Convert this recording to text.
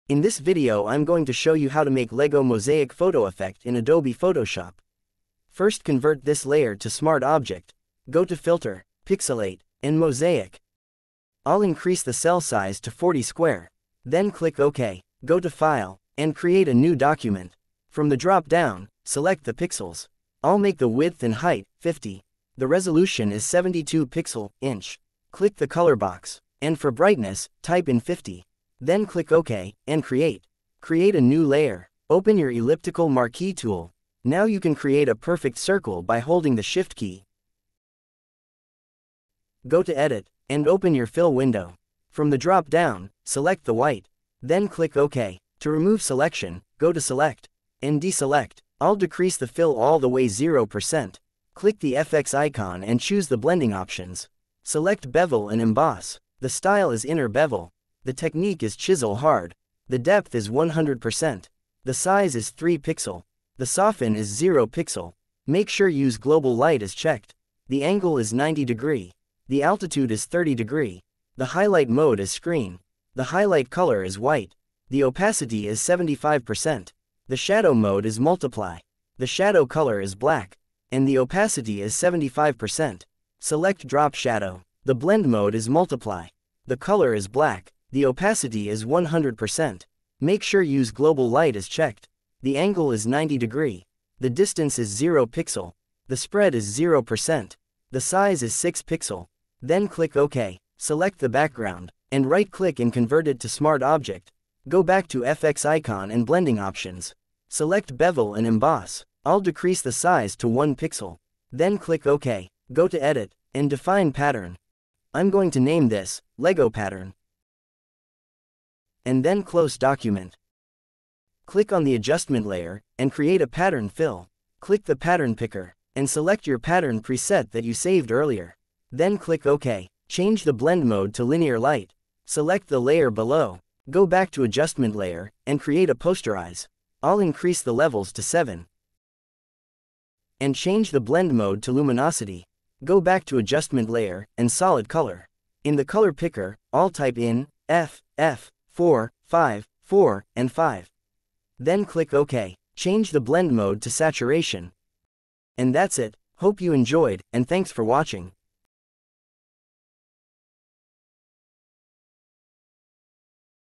In this video I'm going to show you how to make Lego Mosaic photo effect in Adobe Photoshop. First, convert this layer to Smart Object. Go to Filter, Pixelate, and Mosaic. I'll increase the cell size to 40 square. Then click OK. Go to File, and create a new document. From the drop-down, select the pixels. I'll make the width and height 50. The resolution is 72 pixel inch. Click the color box, and for brightness, type in 50. Then click OK, and create. Create a new layer. Open your elliptical marquee tool. Now you can create a perfect circle by holding the Shift key. Go to Edit, and open your fill window. From the drop-down, select the white. Then click OK. To remove selection, go to Select, and deselect. I'll decrease the fill all the way 0%. Click the FX icon and choose the blending options. Select Bevel and Emboss. The style is Inner Bevel. The technique is Chisel Hard. The depth is 100%. The size is 3 pixel. The soften is 0 pixel. Make sure use Global Light is checked. The angle is 90 degree. The altitude is 30 degree. The highlight mode is Screen. The highlight color is white. The opacity is 75%. The shadow mode is Multiply. The shadow color is black. And the opacity is 75%. Select Drop Shadow. The blend mode is Multiply. The color is black. The opacity is 100%. Make sure use Global Light is checked. The angle is 90 degree. The distance is 0 pixel. The spread is 0%. The size is 6 pixel. Then click OK. Select the background, and right-click and convert it to Smart Object. Go back to FX icon and blending options. Select Bevel and Emboss. I'll decrease the size to 1 pixel. Then click OK. Go to Edit, and define pattern. I'm going to name this Lego Pattern. And then close document. Click on the adjustment layer, and create a pattern fill. Click the pattern picker, and select your pattern preset that you saved earlier. Then click OK. Change the blend mode to Linear Light. Select the layer below. Go back to adjustment layer, and create a posterize. I'll increase the levels to 7. And change the blend mode to luminosity. Go back to adjustment layer, and solid color. In the color picker, I'll type in F, 4, 5, 4, and 5. Then click OK. Change the blend mode to saturation. And that's it. Hope you enjoyed, and thanks for watching.